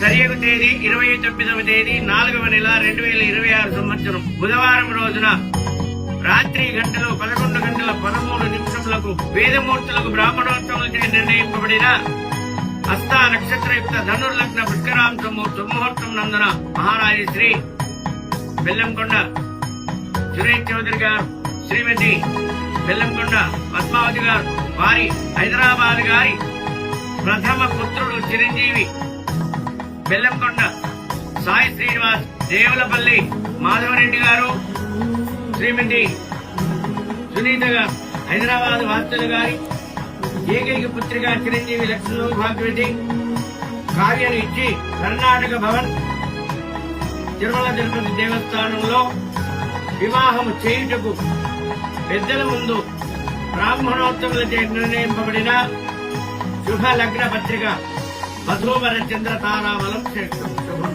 సరియగు తేదీ 29వ తేదీ 4వ నెల 2026 సంవత్సరం బుధవారం రోజున రాత్రి గంటలు 11 గంటల 13 నిమిషములకు వేదమూర్తులకు బ్రాహ్మణోత్సవాలచే నిర్ణయింపబడిన హస్త నక్షత్రయుక్త ధనుర్లగ్న పుష్కరాంశము దుర్ముహూర్తం నందున మహారాజు శ్రీ బెల్లంకొండ సురేష్ చౌదరి గారు, శ్రీమతి బెల్లంకొండ పద్మావతి గారు, వారి హైదరాబాద్ గారి ప్రథమ పుత్రుడు చిరంజీవి బెల్లంకొండ సాయి శ్రీనివాస్, దేవులపల్లి మాధవరెడ్డి గారు, శ్రీమతి సునీత గారు, హైదరాబాద్ వార్తలు గారి ఏకైక పుత్రిక చిరంజీవి లక్ష్మీ భాగ్యవతి కార్యాన్ని ఇచ్చి కర్ణాటక భవన్ తిరుమల తిరుపతి దేవస్థానంలో వివాహము చేయుటకు పెద్దల ముందు బ్రాహ్మణోత్తములచే నిర్ణయింపబడిన శుభ లగ్న పత్రిక వధూవర చంద్ర తారావలం శుభం.